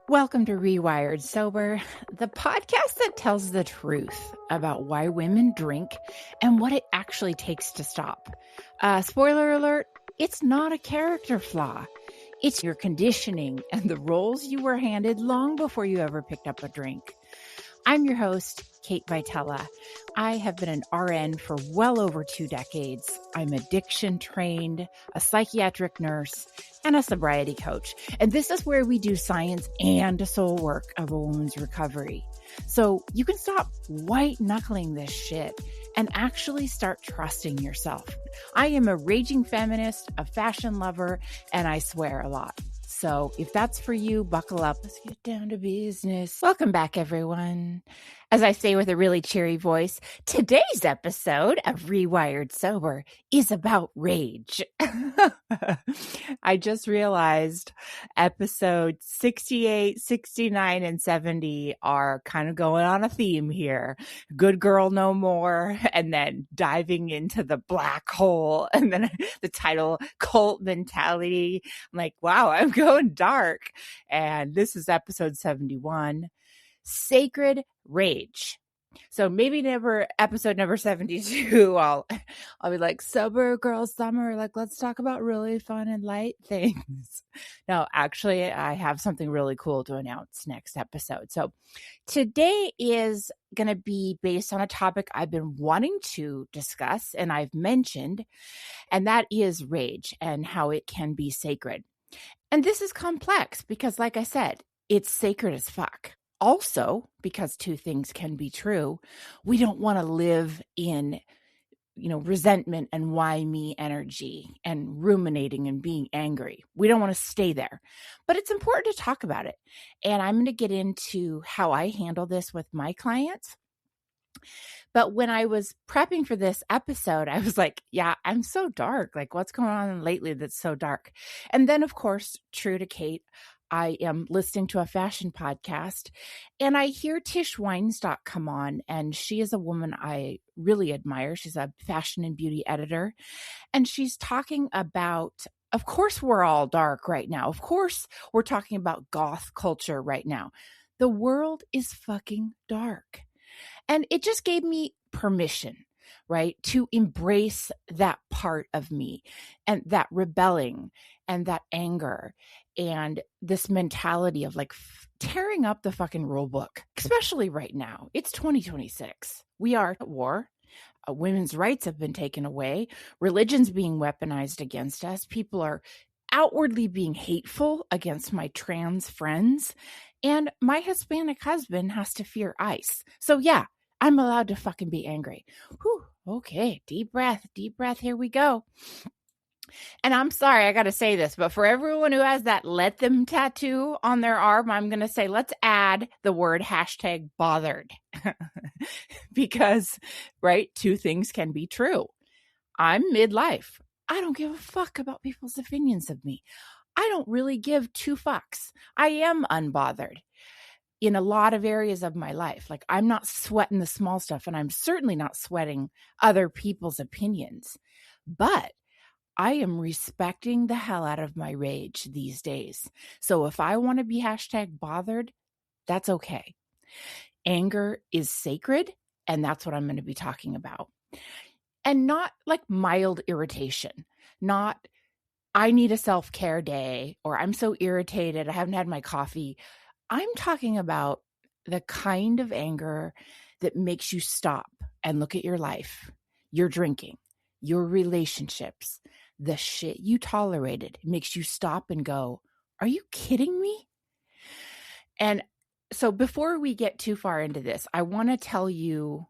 Welcome to Rewired Sober, the podcast that tells the truth about why women drink and what it actually takes to stop. Spoiler alert, it's not a character flaw. It's your conditioning and the roles you were handed long before you ever picked up a drink. I'm your host, Kate Vitella. I have been an RN for well over 2 decades. I'm addiction trained, a psychiatric nurse, and a sobriety coach. And this is where we do science and soul work of a woman's recovery. So you can stop white knuckling this shit and actually start trusting yourself. I am a raging feminist, a fashion lover, and I swear a lot. So if that's for you, buckle up. Let's get down to business. Welcome back, everyone. As I say with a really cheery voice, today's episode of Rewired Sober is about rage. I just realized episodes 68, 69, and 70 are kind of going on a theme here. Good girl no more, and then diving into the black hole, and then the title, Cult Mentality. I'm like, wow, I'm going dark. And this is episode 71. Sacred Rage. So maybe episode number 72, I'll be like, sober girl summer, like, let's talk about really fun and light things. No, actually, I have something really cool to announce next episode. So today is going to be based on a topic I've been wanting to discuss and I've mentioned, and that is rage and how it can be sacred. And this is complex because, like I said, it's sacred as fuck. Also, because two things can be true, we don't want to live in, resentment and why me energy and ruminating and being angry. We don't want to stay there, but it's important to talk about it. And I'm going to get into how I handle this with my clients. But when I was prepping for this episode, I was like, yeah, I'm so dark. Like, what's going on lately that's so dark? And then, of course, true to Kate, I am listening to a fashion podcast and I hear Tish Weinstock come on, and she is a woman I really admire. She's a fashion and beauty editor, and she's talking about, of course, we're all dark right now. Of course, we're talking about goth culture right now. The world is fucking dark. And it just gave me permission, right, to embrace that part of me and that rebelling and that anger and this mentality of like tearing up the fucking rule book, especially right now. It's 2026. We are at war. Women's rights have been taken away. Religion's being weaponized against us. People are outwardly being hateful against my trans friends. And my Hispanic husband has to fear ICE. So yeah, I'm allowed to fucking be angry. Whew, okay, deep breath, here we go. And I'm sorry, I got to say this, but for everyone who has that let them tattoo on their arm, I'm going to say, let's add the word #bothered. Because, right, two things can be true. I'm midlife. I don't give a fuck about people's opinions of me. I don't really give two fucks. I am unbothered in a lot of areas of my life. Like, I'm not sweating the small stuff, and I'm certainly not sweating other people's opinions. But I am respecting the hell out of my rage these days. So if I want to be #bothered, that's okay. Anger is sacred, and that's what I'm going to be talking about. And not like mild irritation, not I need a self-care day, or I'm so irritated, I haven't had my coffee. I'm talking about the kind of anger that makes you stop and look at your life, your drinking, your relationships, the shit you tolerated. It makes you stop and go, are you kidding me? And so before we get too far into this, I want to tell you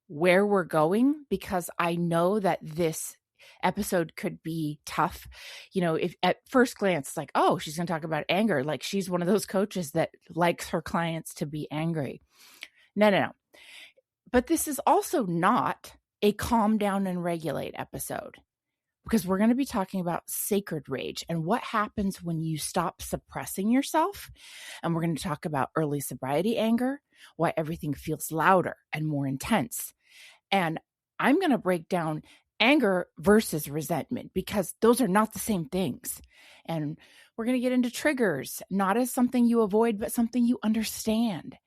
where we're going, because I know that this episode could be tough. If at first glance, it's like, oh, she's going to talk about anger. Like she's one of those coaches that likes her clients to be angry. No. But this is also not a calm down and regulate episode, because we're going to be talking about sacred rage and what happens when you stop suppressing yourself. And we're going to talk about early sobriety anger, why everything feels louder and more intense. And I'm going to break down anger versus resentment, because those are not the same things. And we're going to get into triggers, not as something you avoid, but something you understand.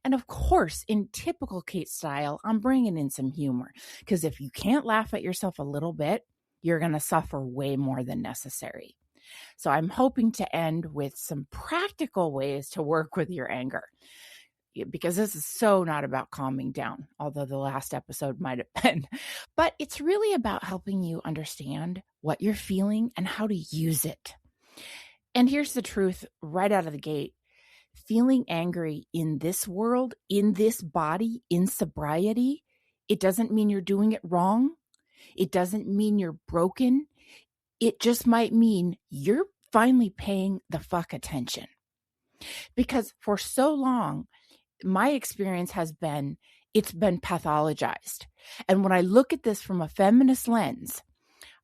And of course, in typical Kate style, I'm bringing in some humor, because if you can't laugh at yourself a little bit, you're going to suffer way more than necessary. So I'm hoping to end with some practical ways to work with your anger, because this is so not about calming down, although the last episode might have been. But it's really about helping you understand what you're feeling and how to use it. And here's the truth right out of the gate. Feeling angry in this world, in this body, in sobriety, it doesn't mean you're doing it wrong. It doesn't mean you're broken. It just might mean you're finally paying the fuck attention. Because for so long, my experience has been, it's been pathologized. And when I look at this from a feminist lens,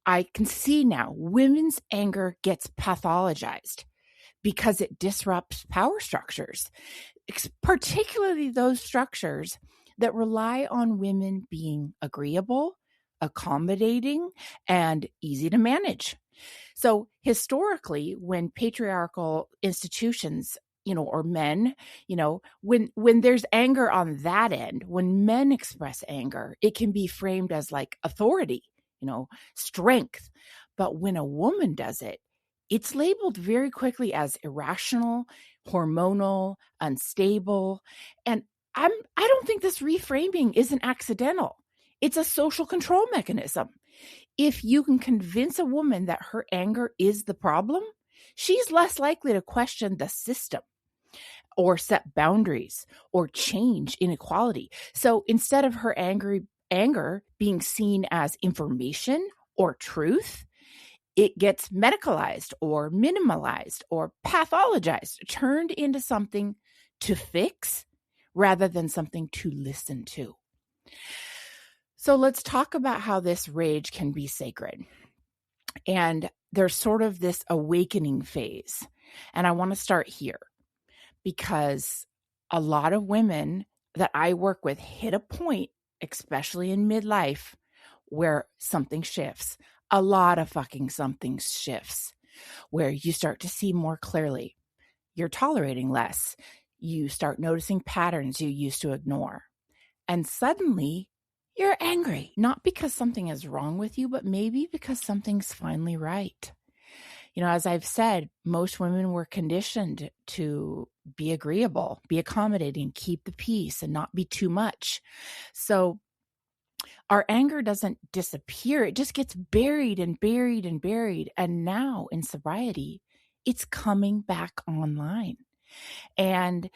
I can see now women's anger gets pathologized because it disrupts power structures, particularly those structures that rely on women being agreeable, accommodating, and easy to manage. So historically, when patriarchal institutions, or men, when there's anger on that end, when men express anger, it can be framed as like authority, strength. But when a woman does it, it's labeled very quickly as irrational, hormonal, unstable. And I don't think this reframing isn't accidental. It's a social control mechanism. If you can convince a woman that her anger is the problem, she's less likely to question the system or set boundaries or change inequality. So instead of her anger being seen as information or truth, it gets medicalized or minimalized or pathologized, turned into something to fix rather than something to listen to. So let's talk about how this rage can be sacred. And there's sort of this awakening phase. And I want to start here because a lot of women that I work with hit a point, especially in midlife, where something shifts. A lot of fucking something shifts, where you start to see more clearly. You're tolerating less. You start noticing patterns you used to ignore. And suddenly, you're angry, not because something is wrong with you, but maybe because something's finally right. As I've said, most women were conditioned to be agreeable, be accommodating, keep the peace, and not be too much. So our anger doesn't disappear. It just gets buried and buried and buried. And now in sobriety, it's coming back online. And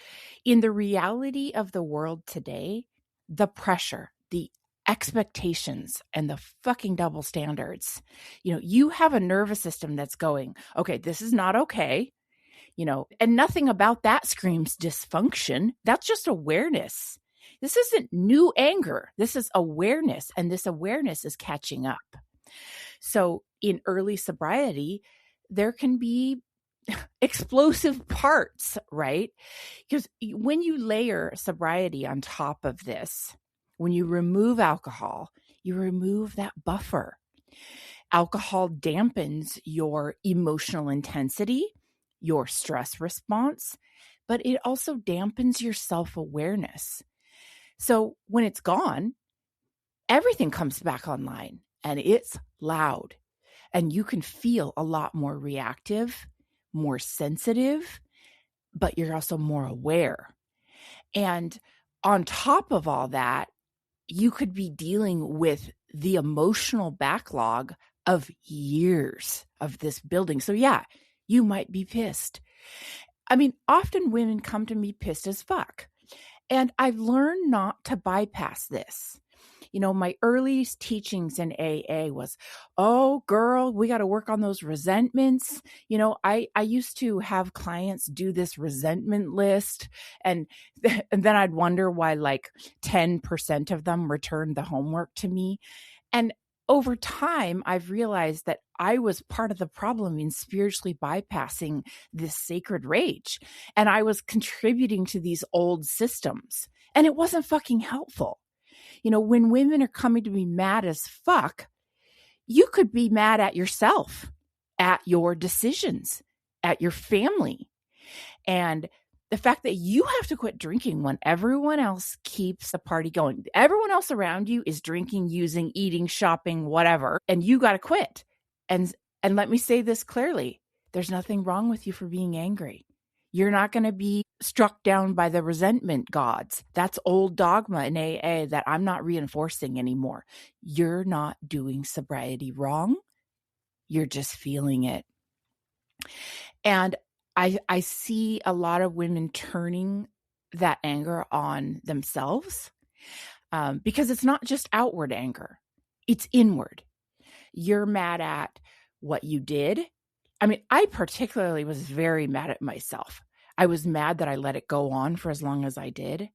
in the reality of the world today, the pressure, the expectations, and the fucking double standards, you have a nervous system that's going, okay, this is not okay, and nothing about that screams dysfunction. That's just awareness. This isn't new anger. This is awareness, and this awareness is catching up. So in early sobriety, there can be explosive parts, right? Because when you layer sobriety on top of this, when you remove alcohol, you remove that buffer. Alcohol dampens your emotional intensity, your stress response, but it also dampens your self-awareness. So when it's gone, everything comes back online and it's loud, and you can feel a lot more reactive, more sensitive, but you're also more aware. And on top of all that, you could be dealing with the emotional backlog of years of this building. So yeah, you might be pissed. I mean, often women come to me pissed as fuck. And I've learned not to bypass this. My earliest teachings in AA was, oh, girl, we got to work on those resentments. I used to have clients do this resentment list, and then I'd wonder why like 10% of them returned the homework to me. And over time, I've realized that I was part of the problem in spiritually bypassing this sacred rage. And I was contributing to these old systems. And it wasn't fucking helpful. When women are coming to be mad as fuck, you could be mad at yourself at your decisions, at your family. And the fact that you have to quit drinking when everyone else keeps the party going. Everyone else around you is drinking, using, eating, shopping, whatever, and you got to quit. And let me say this clearly. There's nothing wrong with you for being angry. You're not going to be struck down by the resentment gods. That's old dogma in AA that I'm not reinforcing anymore. You're not doing sobriety wrong. You're just feeling it. And I see a lot of women turning that anger on themselves because it's not just outward anger. It's inward. You're mad at what you did. I mean, I particularly was very mad at myself. I was mad that I let it go on for as long as I did.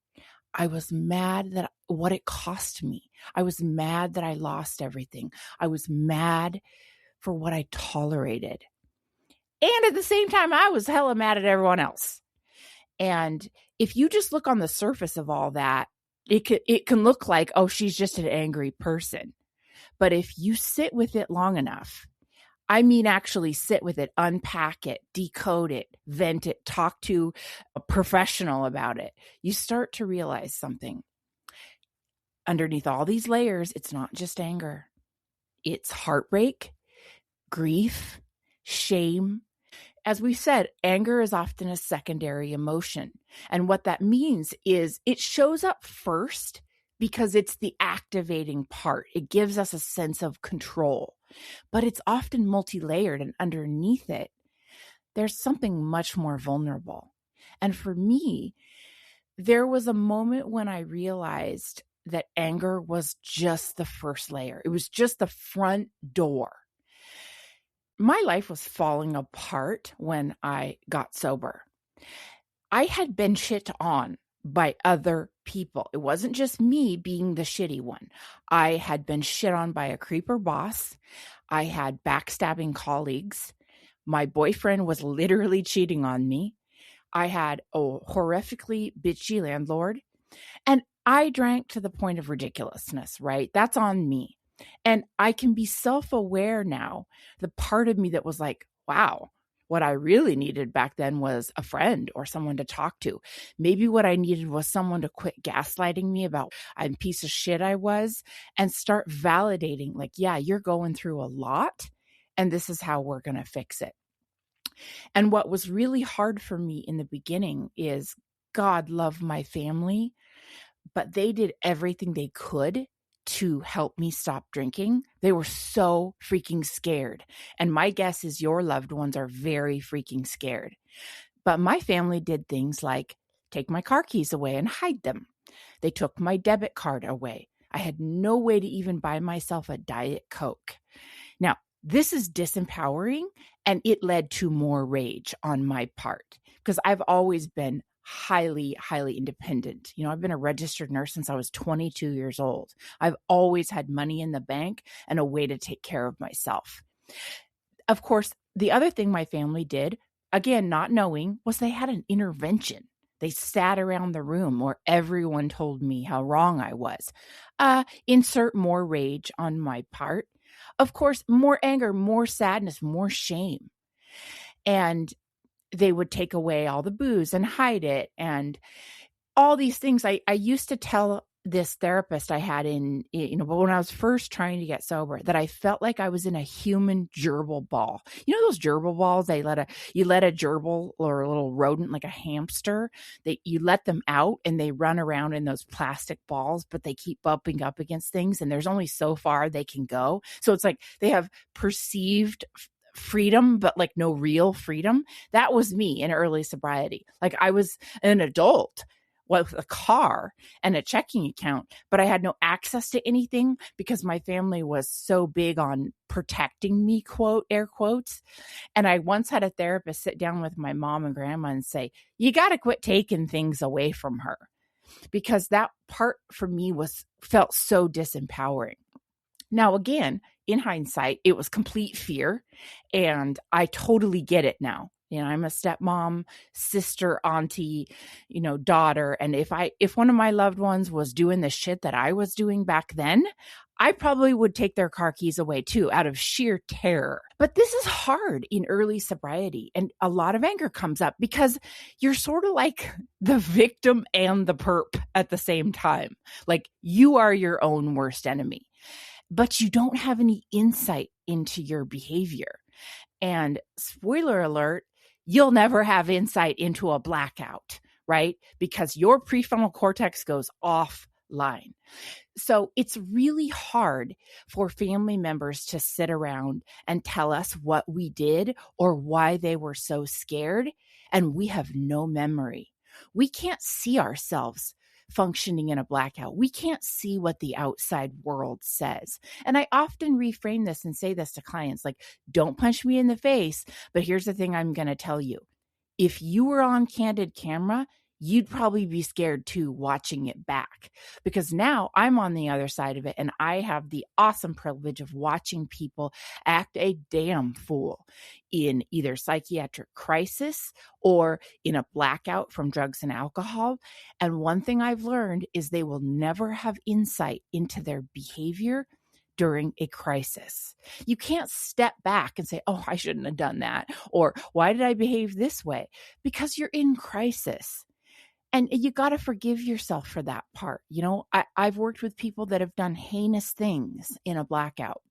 I was mad that what it cost me. I was mad that I lost everything. I was mad for what I tolerated. And at the same time, I was hella mad at everyone else. And if you just look on the surface of all that, it can look like, oh, she's just an angry person. But if you sit with it long enough, I mean, actually sit with it, unpack it, decode it, vent it, talk to a professional about it, you start to realize something. Underneath all these layers, it's not just anger. It's heartbreak, grief, shame. As we said, anger is often a secondary emotion. And what that means is it shows up first because it's the activating part. It gives us a sense of control, but it's often multi-layered, and underneath it, there's something much more vulnerable. And for me, there was a moment when I realized that anger was just the first layer. It was just the front door. My life was falling apart when I got sober. I had been shit on by other people. It wasn't just me being the shitty one. I had been shit on by a creeper boss. I had backstabbing colleagues. My boyfriend was literally cheating on me. I had a horrifically bitchy landlord. And I drank to the point of ridiculousness, right? That's on me. And I can be self-aware now. The part of me that was like, wow, what I really needed back then was a friend or someone to talk to. Maybe what I needed was someone to quit gaslighting me about a piece of shit I was and start validating, like, yeah, you're going through a lot and this is how we're going to fix it. And what was really hard for me in the beginning is God loved my family, but they did everything they could to help me stop drinking. They were so freaking scared. And my guess is your loved ones are very freaking scared. But my family did things like take my car keys away and hide them. They took my debit card away. I had no way to even buy myself a Diet Coke. Now, this is disempowering, and it led to more rage on my part because I've always been highly, highly independent. You know, I've been a registered nurse since I was 22 years old. I've always had money in the bank and a way to take care of myself. Of course, the other thing my family did, again, not knowing, was they had an intervention. They sat around the room where everyone told me how wrong I was. Insert more rage on my part. Of course, more anger, more sadness, more shame. And they would take away all the booze and hide it and all these things. I used to tell this therapist I had when I was first trying to get sober, that I felt like I was in a human gerbil ball. You know those gerbil balls? You let a gerbil or a little rodent, like a hamster, you let them out and they run around in those plastic balls, but they keep bumping up against things and there's only so far they can go. So it's like they have perceived freedom, but like no real freedom. That was me in early sobriety. Like I was an adult with a car and a checking account, but I had no access to anything because my family was so big on protecting me, quote, air quotes. And I once had a therapist sit down with my mom and grandma and say, you got to quit taking things away from her, because that part for me felt so disempowering. Now, again, in hindsight, it was complete fear, and I totally get it now. I'm a stepmom, sister, auntie, daughter. And if one of my loved ones was doing the shit that I was doing back then, I probably would take their car keys away too, out of sheer terror. But this is hard in early sobriety. And a lot of anger comes up because you're sort of like the victim and the perp at the same time. Like, you are your own worst enemy, but you don't have any insight into your behavior. And spoiler alert, you'll never have insight into a blackout, right? Because your prefrontal cortex goes offline. So it's really hard for family members to sit around and tell us what we did or why they were so scared, and we have no memory. We can't see ourselves functioning in a blackout. We can't see what the outside world says. And I often reframe this and say this to clients, like, don't punch me in the face, but here's the thing I'm going to tell you. If you were on candid camera, you'd probably be scared too watching it back, because now I'm on the other side of it and I have the awesome privilege of watching people act a damn fool in either psychiatric crisis or in a blackout from drugs and alcohol. And one thing I've learned is they will never have insight into their behavior during a crisis. You can't step back and say, oh, I shouldn't have done that, or why did I behave this way? Because you're in crisis. And you got to forgive yourself for that part. I've worked with people that have done heinous things in a blackout,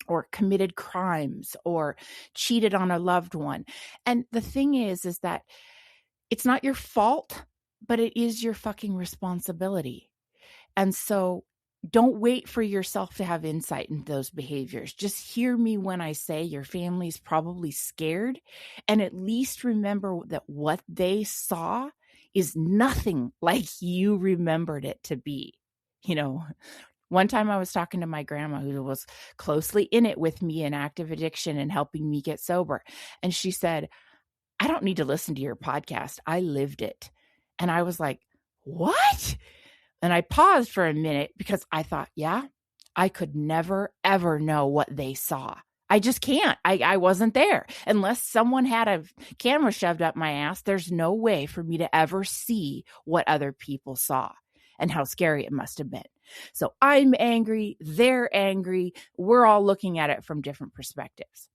or committed crimes, or cheated on a loved one. And the thing is that it's not your fault, but it is your fucking responsibility. And so don't wait for yourself to have insight into those behaviors. Just hear me when I say your family's probably scared, and at least remember that what they saw is nothing like you remembered it to be. One time I was talking to my grandma, who was closely in it with me in active addiction and helping me get sober. And she said, I don't need to listen to your podcast. I lived it. And I was like, what? And I paused for a minute because I thought, yeah, I could never, ever know what they saw. I just can't. I wasn't there. Unless someone had a camera shoved up my ass, there's no way for me to ever see what other people saw and how scary it must have been. So I'm angry. They're angry. We're all looking at it from different perspectives.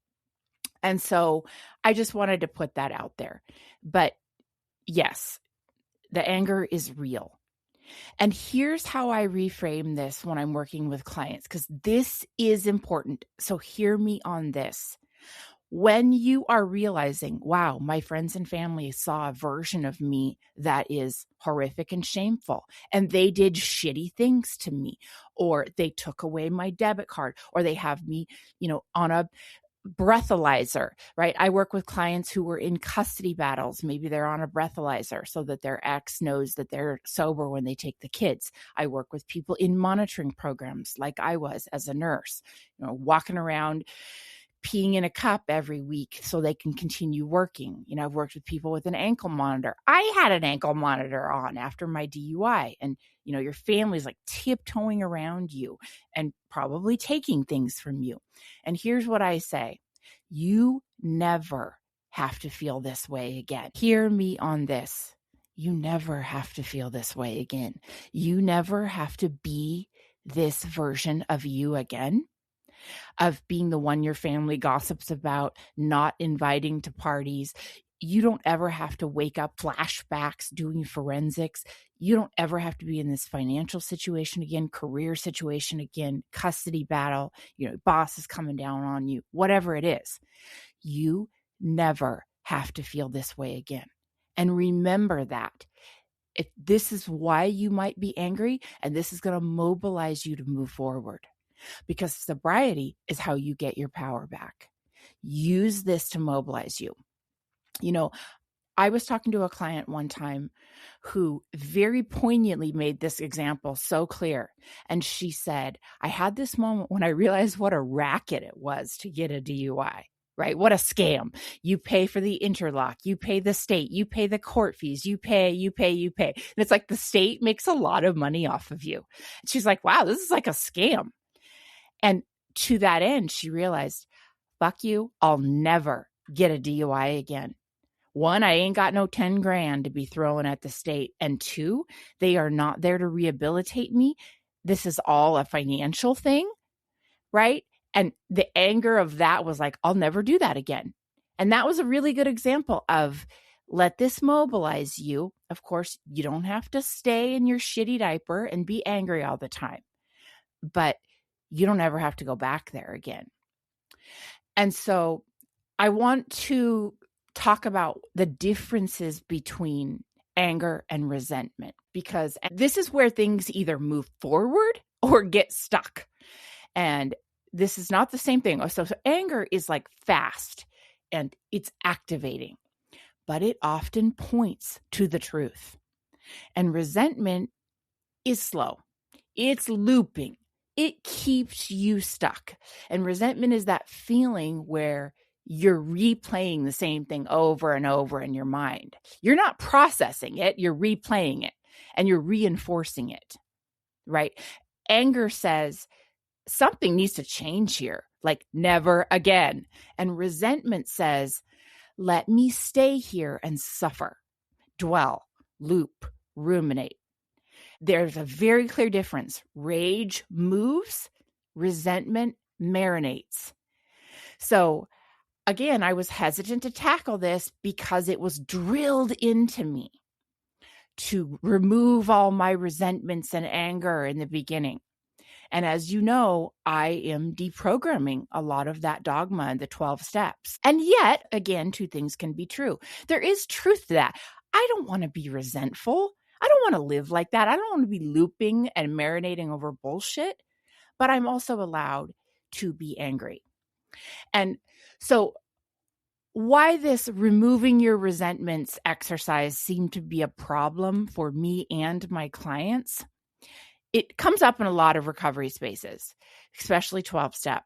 And so I just wanted to put that out there. But yes, the anger is real. And here's how I reframe this when I'm working with clients, because this is important. So hear me on this. When you are realizing, wow, my friends and family saw a version of me that is horrific and shameful, and they did shitty things to me, or they took away my debit card, or they have me, on a breathalyzer, right? I work with clients who were in custody battles. Maybe they're on a breathalyzer so that their ex knows that they're sober when they take the kids. I work with people in monitoring programs like I was as a nurse, walking around peeing in a cup every week so they can continue working. I've worked with people with an ankle monitor. I had an ankle monitor on after my DUI, and your family's like tiptoeing around you and probably taking things from you. And here's what I say. You never have to feel this way again. Hear me on this. You never have to feel this way again. You never have to be this version of you again, of being the one your family gossips about, not inviting to parties. You don't ever have to wake up flashbacks doing forensics. You don't ever have to be in this financial situation again, career situation again, custody battle, boss is coming down on you, whatever it is. You never have to feel this way again. And remember that. If this is why you might be angry, and this is going to mobilize you to move forward. Because sobriety is how you get your power back. Use this to mobilize you. I was talking to a client one time who very poignantly made this example so clear. And she said, I had this moment when I realized what a racket it was to get a DUI, right? What a scam. You pay for the interlock, you pay the state, you pay the court fees, you pay. And it's like the state makes a lot of money off of you. And she's like, wow, this is like a scam. And to that end, she realized, fuck you, I'll never get a DUI again. One, I ain't got no 10 grand to be throwing at the state. And two, they are not there to rehabilitate me. This is all a financial thing, right? And the anger of that was like, I'll never do that again. And that was a really good example of let this mobilize you. Of course, you don't have to stay in your shitty diaper and be angry all the time, but you don't ever have to go back there again. And so I want to talk about the differences between anger and resentment, because this is where things either move forward or get stuck. And this is not the same thing. So anger is like fast and it's activating, but it often points to the truth. And resentment is slow. It's looping. It keeps you stuck. And resentment is that feeling where you're replaying the same thing over and over in your mind. You're not processing it, you're replaying it and you're reinforcing it, right? Anger says something needs to change here, like never again. And resentment says, let me stay here and suffer, dwell, loop, ruminate. There's a very clear difference. Rage moves, resentment marinates. So again, I was hesitant to tackle this because it was drilled into me to remove all my resentments and anger in the beginning. And as you know, I am deprogramming a lot of that dogma and the 12 steps. And yet, again, two things can be true. There is truth to that. I don't want to be resentful. I don't want to live like that. I don't want to be looping and marinating over bullshit, but I'm also allowed to be angry. And so why this removing your resentments exercise seemed to be a problem for me and my clients, it comes up in a lot of recovery spaces, especially 12-step.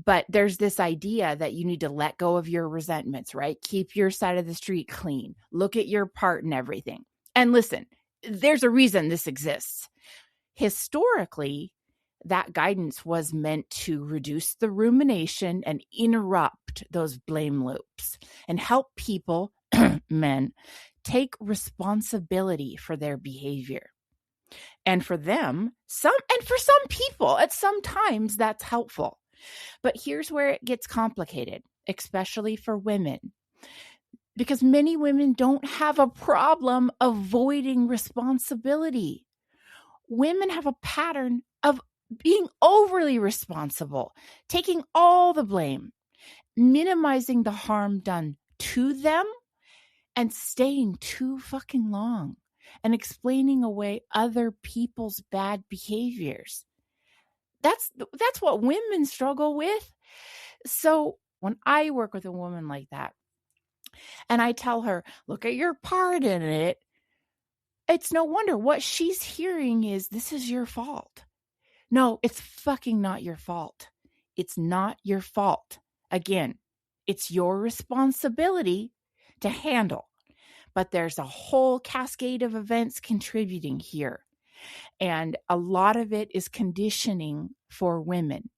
But there's this idea that you need to let go of your resentments, right? Keep your side of the street clean. Look at your part in everything. And listen, there's a reason this exists. Historically, that guidance was meant to reduce the rumination and interrupt those blame loops and help people, men, take responsibility for their behavior. And for them, for some people, at some times that's helpful. But here's where it gets complicated, especially for women. Because many women don't have a problem avoiding responsibility. Women have a pattern of being overly responsible, taking all the blame, minimizing the harm done to them, and staying too fucking long and explaining away other people's bad behaviors. That's what women struggle with. So when I work with a woman like that, and I tell her, look at your part in it, it's no wonder what she's hearing is, this is your fault. No, it's fucking not your fault. It's not your fault. Again, it's your responsibility to handle. But there's a whole cascade of events contributing here. And a lot of it is conditioning for women.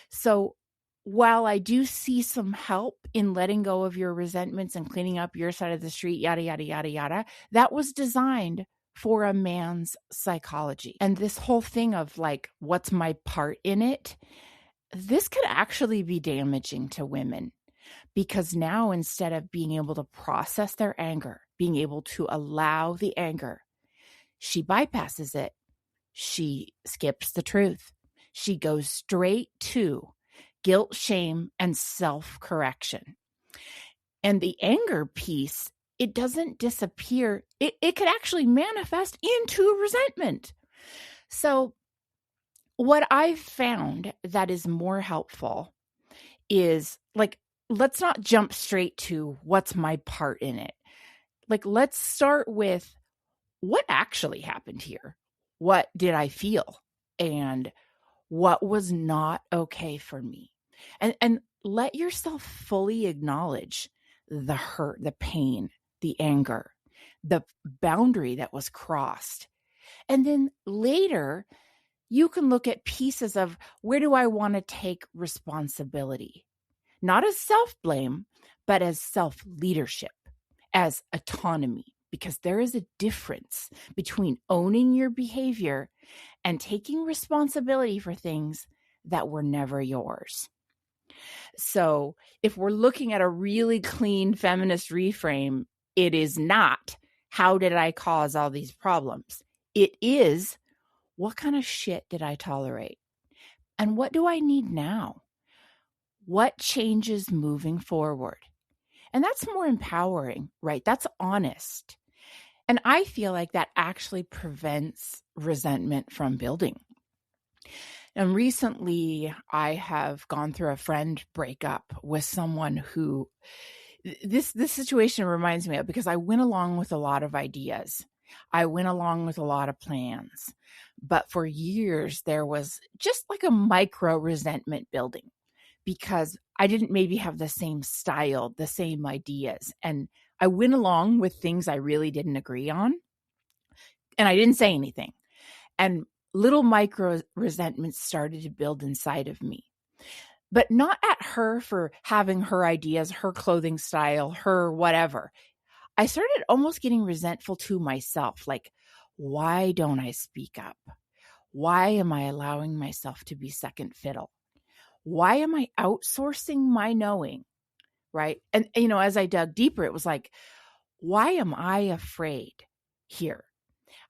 So while I do see some help in letting go of your resentments and cleaning up your side of the street, yada, yada, yada, yada, that was designed for a man's psychology. And this whole thing of like, what's my part in it? This could actually be damaging to women, because now instead of being able to process their anger, being able to allow the anger, she bypasses it. She skips the truth. She goes straight to guilt, shame, and self-correction. And the anger piece, it doesn't disappear. It could actually manifest into resentment. So what I've found that is more helpful is like, let's not jump straight to what's my part in it. Like, let's start with what actually happened here. What did I feel? And what was not okay for me? And let yourself fully acknowledge the hurt, the pain, the anger, the boundary that was crossed. And then later, you can look at pieces of, where do I want to take responsibility? Not as self-blame, but as self-leadership. as autonomy, because there is a difference between owning your behavior and taking responsibility for things that were never yours. So if we're looking at a really clean feminist reframe, it is not, how did I cause all these problems? It is, what kind of shit did I tolerate? And what do I need now? What changes moving forward? And that's more empowering, right? That's honest. And I feel like that actually prevents resentment from building. And recently, I have gone through a friend breakup with someone who this situation reminds me of, because I went along with a lot of ideas. I went along with a lot of plans. But for years, there was just like a micro resentment building because I didn't maybe have the same style, the same ideas. And I went along with things I really didn't agree on. And I didn't say anything. And little micro resentments started to build inside of me. But not at her for having her ideas, her clothing style, her whatever. I started almost getting resentful to myself. Like, why don't I speak up? Why am I allowing myself to be second fiddle? Why am I outsourcing my knowing? Right. And, as I dug deeper, it was like, why am I afraid here?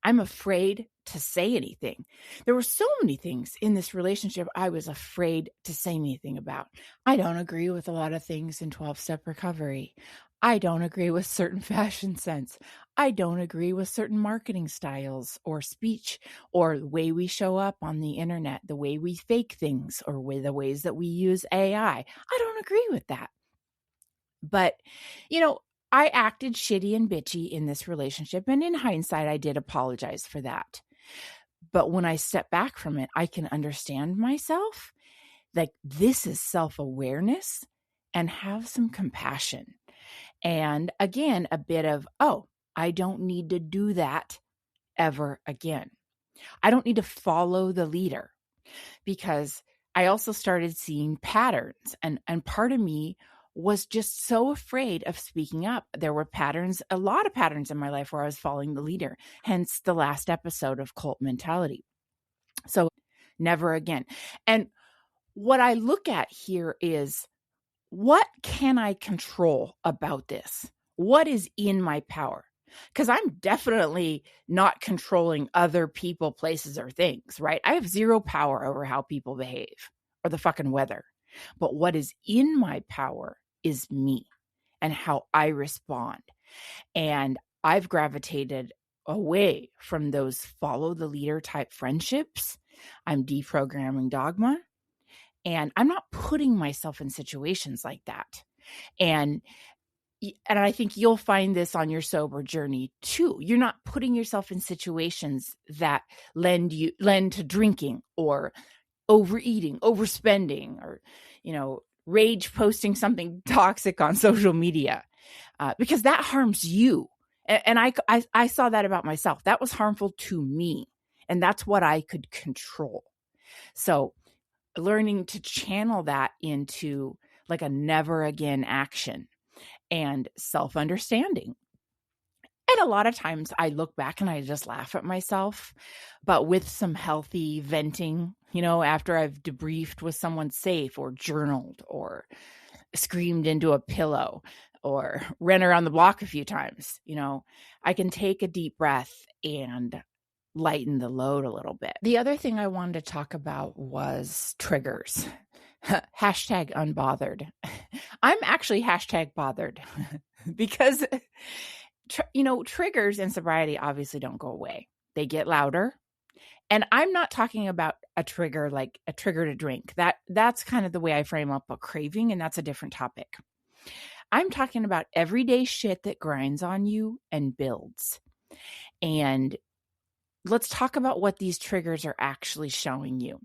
I'm afraid to say anything. There were so many things in this relationship I was afraid to say anything about. I don't agree with a lot of things in 12-step recovery. I don't agree with certain fashion sense. I don't agree with certain marketing styles or speech or the way we show up on the internet, the way we fake things, or with the ways that we use AI. I don't agree with that. But, I acted shitty and bitchy in this relationship. And in hindsight, I did apologize for that. But when I step back from it, I can understand myself. Like, this is self-awareness, and have some compassion. And again, a bit of, I don't need to do that ever again. I don't need to follow the leader, because I also started seeing patterns, and part of me was just so afraid of speaking up. There were patterns, a lot of patterns in my life where I was following the leader, hence the last episode of Cult Mentality. So never again. And what I look at here is, what can I control about this? What is in my power? Because I'm definitely not controlling other people, places, or things, right? I have zero power over how people behave or the fucking weather. But what is in my power is me and how I respond. And I've gravitated away from those follow the leader type friendships. I'm deprogramming dogma. And I'm not putting myself in situations like that. And I think you'll find this on your sober journey too. You're not putting yourself in situations that lend to drinking or overeating, overspending, or, rage posting something toxic on social media, because that harms you. And I saw that about myself. That was harmful to me. And that's what I could control. So learning to channel that into like a never again action and self-understanding. And a lot of times I look back and I just laugh at myself, but with some healthy venting, after I've debriefed with someone safe, or journaled, or screamed into a pillow, or ran around the block a few times, I can take a deep breath and lighten the load a little bit. The other thing I wanted to talk about was triggers. Hashtag unbothered. I'm actually hashtag bothered because, triggers in sobriety obviously don't go away. They get louder. And I'm not talking about a trigger like a trigger to drink. That's kind of the way I frame up a craving, and that's a different topic. I'm talking about everyday shit that grinds on you and builds. And let's talk about what these triggers are actually showing you.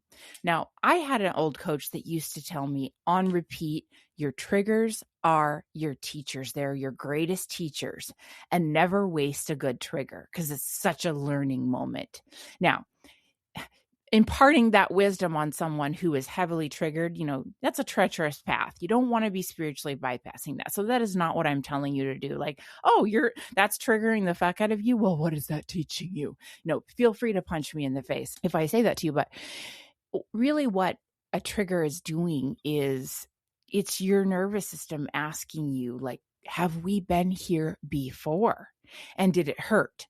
Now, I had an old coach that used to tell me on repeat, your triggers are your teachers. They're your greatest teachers, and never waste a good trigger, because it's such a learning moment. Now, imparting that wisdom on someone who is heavily triggered, that's a treacherous path. You don't want to be spiritually bypassing that. So that is not what I'm telling you to do. Like, oh, that's triggering the fuck out of you. Well, what is that teaching you? Feel free to punch me in the face if I say that to you. But really what a trigger is doing is it's your nervous system asking you, like, have we been here before? And did it hurt?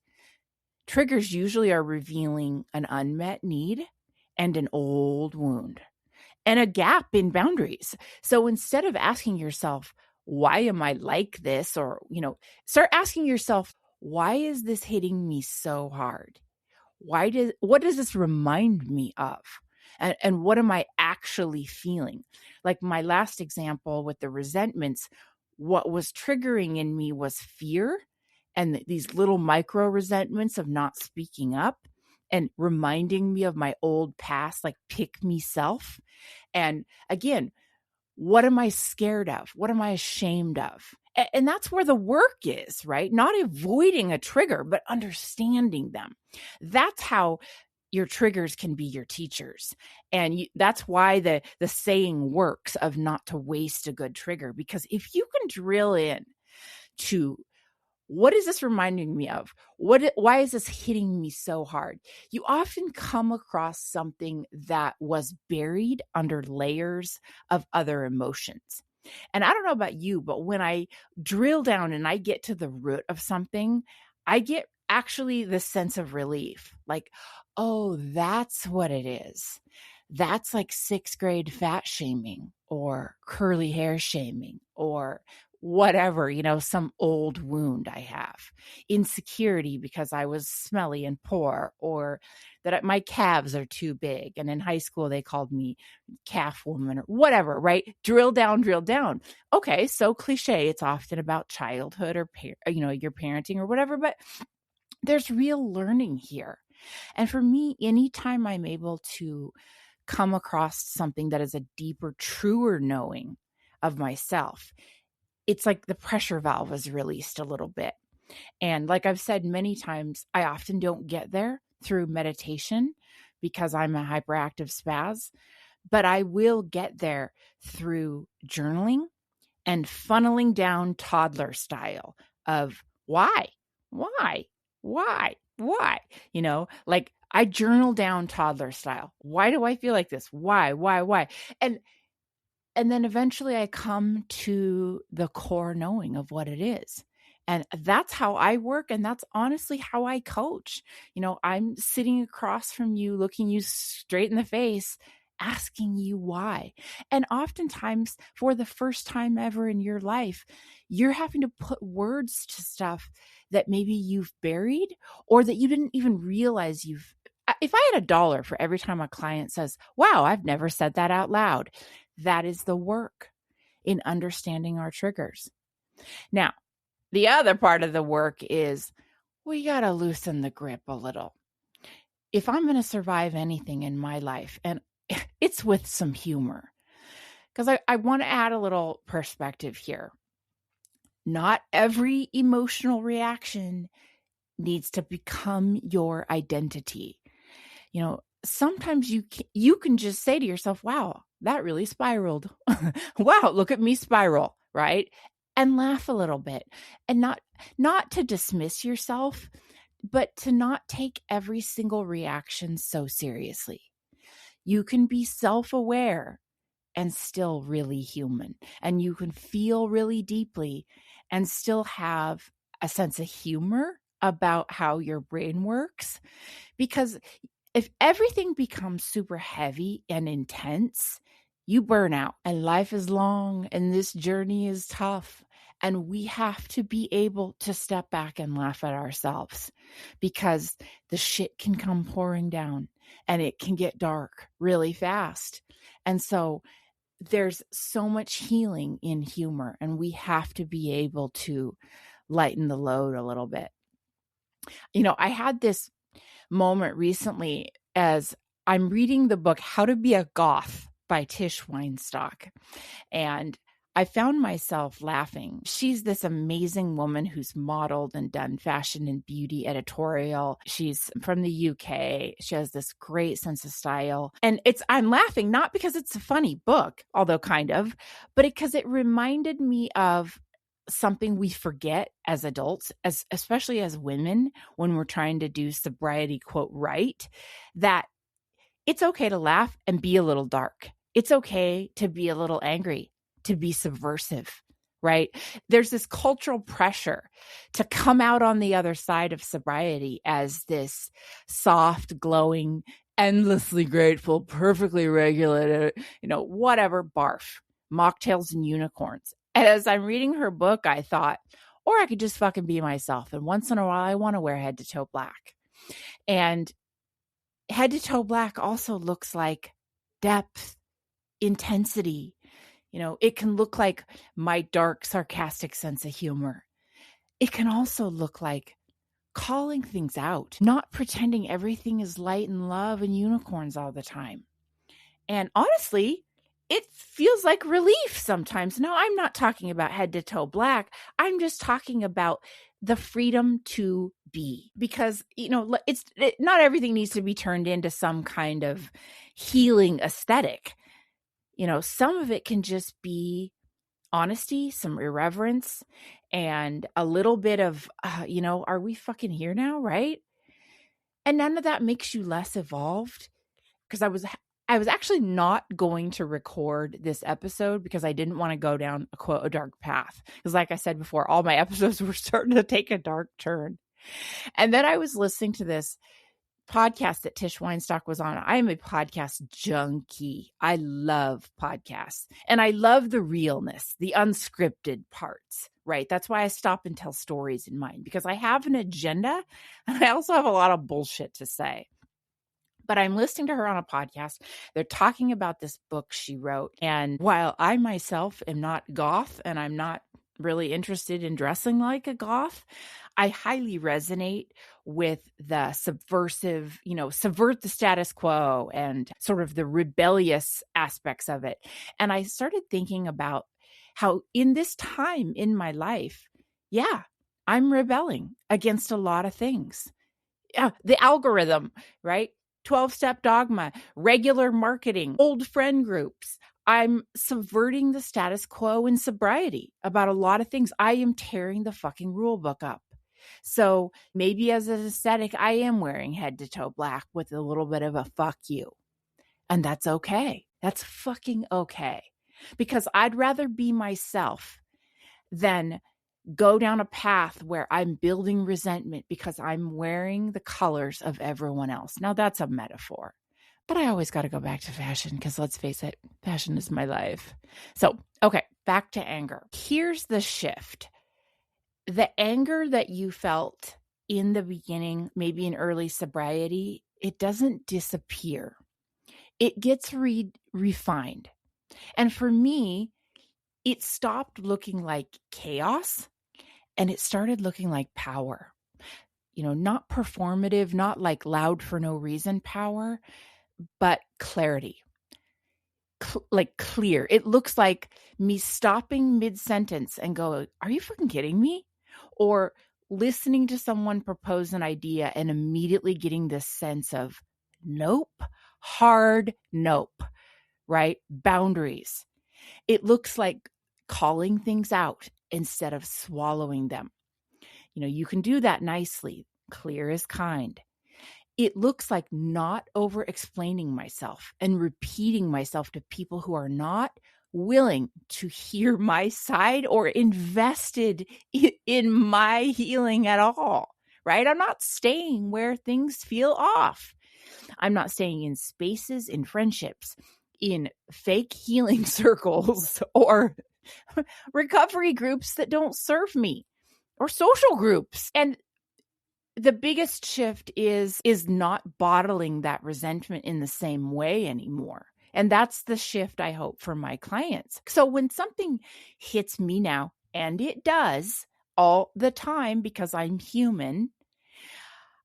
Triggers usually are revealing an unmet need and an old wound and a gap in boundaries. So instead of asking yourself, why am I like this? Or, start asking yourself, why is this hitting me so hard? What does this remind me of? And what am I actually feeling? Like my last example with the resentments, what was triggering in me was fear and these little micro resentments of not speaking up and reminding me of my old past, like pick me self. And again, what am I scared of? What am I ashamed of? And that's where the work is, right? Not avoiding a trigger, but understanding them. That's how your triggers can be your teachers. And that's why the saying works of not to waste a good trigger. Because if you can drill in to what is this reminding me of? Why is this hitting me so hard? You often come across something that was buried under layers of other emotions. And I don't know about you, but when I drill down and I get to the root of something, I get actually the sense of relief. Like, oh, that's what it is. That's like 6th grade fat shaming or curly hair shaming or whatever, some old wound I have. Insecurity because I was smelly and poor, or that my calves are too big. And in high school, they called me calf woman or whatever, right? Drill down. Okay, so cliche. It's often about childhood or, your parenting or whatever, but there's real learning here. And for me, anytime I'm able to come across something that is a deeper, truer knowing of myself, it's like the pressure valve is released a little bit. And like I've said many times, I often don't get there through meditation because I'm a hyperactive spaz, but I will get there through journaling and funneling down toddler style of why, like I journal down toddler style. Why do I feel like this? Why? And then eventually I come to the core knowing of what it is. And that's how I work. And that's honestly how I coach. I'm sitting across from you, looking you straight in the face, asking you why. And oftentimes for the first time ever in your life, you're having to put words to stuff that maybe you've buried or that you didn't even realize you've. If I had $1 for every time a client says, wow, I've never said that out loud, that is the work in understanding our triggers. Now, the other part of the work is we got to loosen the grip a little. If I'm going to survive anything in my life, and it's with some humor, because I want to add a little perspective here. Not every emotional reaction needs to become your identity. Sometimes you can just say to yourself, wow, that really spiraled. Wow, look at me spiral, right? And laugh a little bit. And not to dismiss yourself, but to not take every single reaction so seriously. You can be self-aware and still really human. And you can feel really deeply and still have a sense of humor about how your brain works. Because if everything becomes super heavy and intense, you burn out. And life is long and this journey is tough. And we have to be able to step back and laugh at ourselves because the shit can come pouring down and it can get dark really fast. And so there's so much healing in humor, and we have to be able to lighten the load a little bit. I had this moment recently as I'm reading the book How to Be a Goth by Tish Weinstock. And I found myself laughing. She's this amazing woman who's modeled and done fashion and beauty editorial. She's from the UK. She has this great sense of style. And I'm laughing not because it's a funny book, although kind of, but because it reminded me of something we forget as adults, especially as women, when we're trying to do sobriety, quote, right, that it's okay to laugh and be a little dark. It's okay to be a little angry, to be subversive, right? There's this cultural pressure to come out on the other side of sobriety as this soft, glowing, endlessly grateful, perfectly regulated, whatever barf, mocktails and unicorns. And as I'm reading her book, I thought, or I could just fucking be myself. And once in a while, I want to wear head to toe black. And head to toe black also looks like depth, intensity. It can look like my dark, sarcastic sense of humor. It can also look like calling things out, not pretending everything is light and love and unicorns all the time. And honestly, it feels like relief sometimes. No, I'm not talking about head to toe black. I'm just talking about the freedom to be, because, not everything needs to be turned into some kind of healing aesthetic. Some of it can just be honesty, some irreverence, and a little bit of, are we fucking here now, right? And none of that makes you less evolved. Because I was actually not going to record this episode because I didn't want to go down a dark path. Because like I said before, all my episodes were starting to take a dark turn. And then I was listening to this podcast that Tish Weinstock was on. I am a podcast junkie. I love podcasts, and I love the realness, the unscripted parts, right? That's why I stop and tell stories in mine, because I have an agenda and I also have a lot of bullshit to say. But I'm listening to her on a podcast. They're talking about this book she wrote. And while I myself am not goth and I'm not really interested in dressing like a goth, I highly resonate with the subversive, subvert the status quo and sort of the rebellious aspects of it. And I started thinking about how in this time in my life, yeah, I'm rebelling against a lot of things. Yeah, the algorithm, right? 12-step dogma, regular marketing, old friend groups. I'm subverting the status quo in sobriety about a lot of things. I am tearing the fucking rule book up. So maybe as an aesthetic, I am wearing head to toe black with a little bit of a fuck you. And that's okay. That's fucking okay. Because I'd rather be myself than go down a path where I'm building resentment because I'm wearing the colors of everyone else. Now that's a metaphor, but I always got to go back to fashion because let's face it, fashion is my life. So, okay, back to anger. Here's the shift. The anger that you felt in the beginning, maybe in early sobriety, it doesn't disappear. It gets refined. And for me, it stopped looking like chaos and it started looking like power. Not performative, not like loud for no reason power, but clarity. Like clear. It looks like me stopping mid-sentence and go, are you fucking kidding me? Or listening to someone propose an idea and immediately getting this sense of nope, hard nope, right? Boundaries. It looks like calling things out instead of swallowing them. You can do that nicely. Clear is kind. It looks like not over explaining myself and repeating myself to people who are not willing to hear my side or invested in my healing at all, right? I'm not staying where things feel off. I'm not staying in spaces, in friendships, in fake healing circles or recovery groups that don't serve me or social groups. And the biggest shift is not bottling that resentment in the same way anymore. And that's the shift I hope for my clients. So when something hits me now, and it does all the time because I'm human,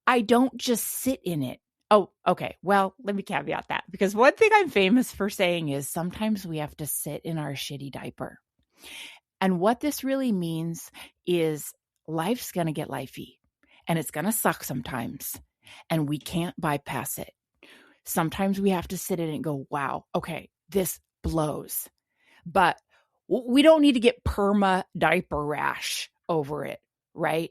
I don't just sit in it. Oh, okay. Well, let me caveat that because one thing I'm famous for saying is sometimes we have to sit in our shitty diaper. And what this really means is life's going to get lifey and it's going to suck sometimes and we can't bypass it. Sometimes we have to sit in it and go, wow, okay, this blows. But we don't need to get perma diaper rash over it, right?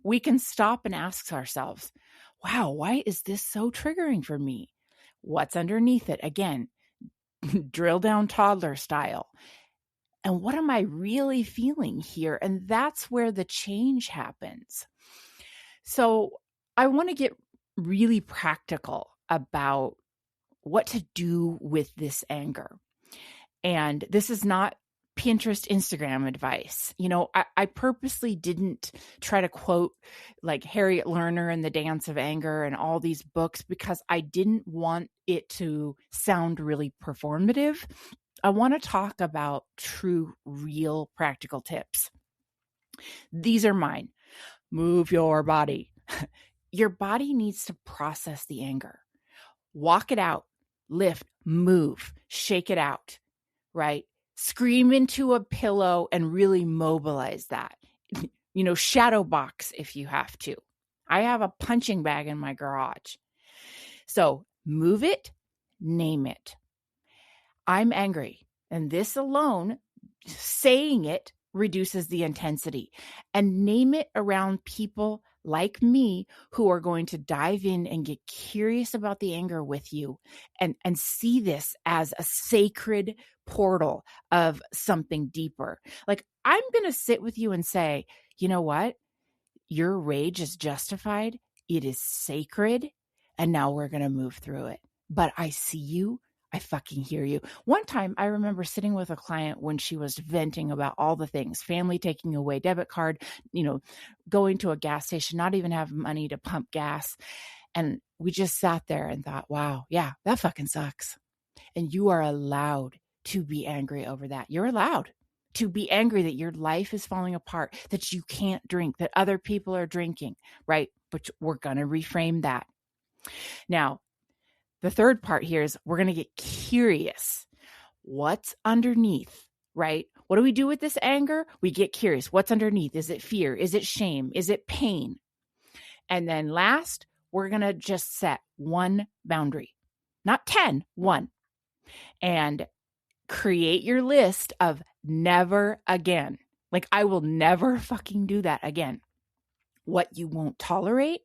We can stop and ask ourselves, wow, why is this so triggering for me? What's underneath it? Again, drill down toddler style. And what am I really feeling here? And that's where the change happens. So I want to get really practical about what to do with this anger. And this is not Pinterest, Instagram advice. I purposely didn't try to quote like Harriet Lerner and The Dance of Anger and all these books because I didn't want it to sound really performative. I want to talk about true, real, practical tips. These are mine. Move your body. Your body needs to process the anger. Walk it out, lift, move, shake it out, right? Scream into a pillow and really mobilize that. Shadow box if you have to. I have a punching bag in my garage. So move it, name it. I'm angry. And this alone, saying it, reduces the intensity. And name it around people like me who are going to dive in and get curious about the anger with you and see this as a sacred portal of something deeper. Like, I'm going to sit with you and say, you know what? Your rage is justified. It is sacred. And now we're going to move through it. But I see you. I fucking hear you. One time I remember sitting with a client when she was venting about all the things, family taking away debit card, going to a gas station, not even have money to pump gas. And we just sat there and thought, wow, yeah, that fucking sucks. And you are allowed to be angry over that. You're allowed to be angry that your life is falling apart, that you can't drink, that other people are drinking, right? But we're going to reframe that. Now, the third part here is we're going to get curious. What's underneath, right? What do we do with this anger? We get curious. What's underneath? Is it fear? Is it shame? Is it pain? And then last, we're going to just set one boundary, not 10, one. And create your list of never again. Like, I will never fucking do that again. What you won't tolerate,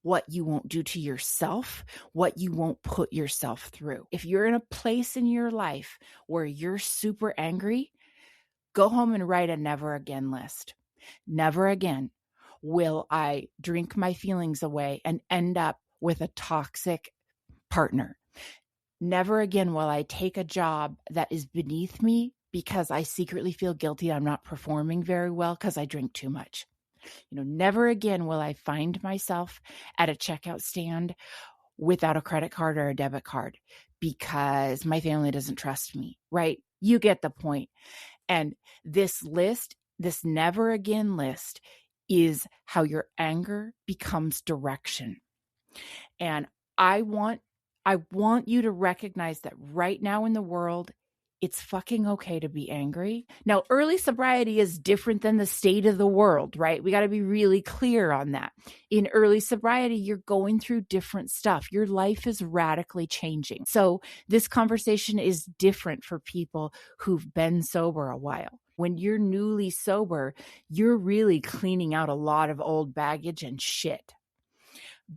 what you won't do to yourself, what you won't put yourself through. If you're in a place in your life where you're super angry, go home and write a never again list. Never again will I drink my feelings away and end up with a toxic partner. Never again will I take a job that is beneath me because I secretly feel guilty I'm not performing very well because I drink too much. Never again will I find myself at a checkout stand without a credit card or a debit card because my family doesn't trust me, right? You get the point. And this list, this never again list, is how your anger becomes direction. And I want you to recognize that right now in the world, it's fucking okay to be angry. Now, early sobriety is different than the state of the world, right? We got to be really clear on that. In early sobriety, you're going through different stuff. Your life is radically changing. So this conversation is different for people who've been sober a while. When you're newly sober, you're really cleaning out a lot of old baggage and shit.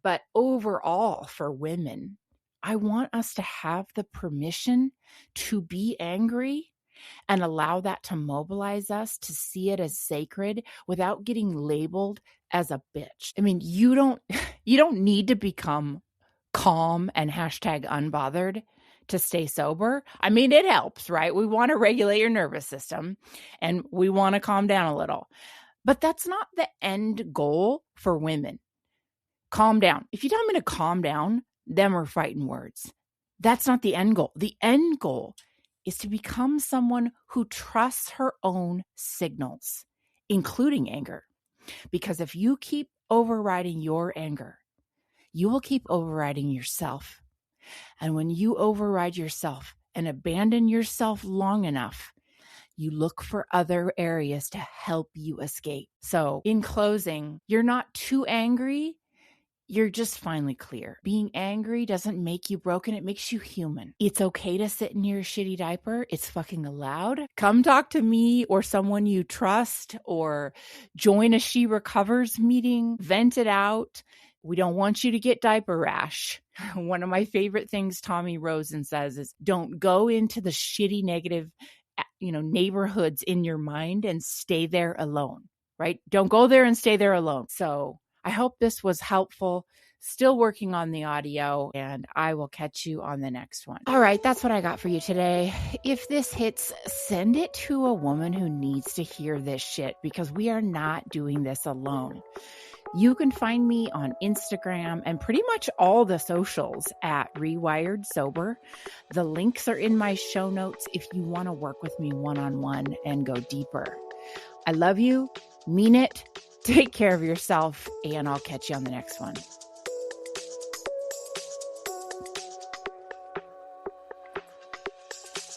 But overall, for women, I want us to have the permission to be angry and allow that to mobilize us to see it as sacred without getting labeled as a bitch. I mean, you don't need to become calm and #unbothered to stay sober. I mean, it helps, right? We want to regulate your nervous system and we want to calm down a little. But that's not the end goal for women. Calm down. If you tell me to calm down, them are fighting words. That's not the end goal. The end goal is to become someone who trusts her own signals, including anger. Because if you keep overriding your anger, you will keep overriding yourself. And when you override yourself and abandon yourself long enough, you look for other areas to help you escape. So in closing, you're not too angry. You're just finally clear. Being angry doesn't make you broken. It makes you human. It's okay to sit in your shitty diaper. It's fucking allowed. Come talk to me or someone you trust, or join a She Recovers meeting. Vent it out. We don't want you to get diaper rash. One of my favorite things Tommy Rosen says is, don't go into the shitty negative, neighborhoods in your mind and stay there alone, right? Don't go there and stay there alone. So I hope this was helpful. Still working on the audio, and I will catch you on the next one. All right, that's what I got for you today. If this hits, send it to a woman who needs to hear this shit, because we are not doing this alone. You can find me on Instagram and pretty much all the socials at Rewired Sober. The links are in my show notes if you want to work with me one-on-one and go deeper. I love you, mean it. Take care of yourself, and I'll catch you on the next one.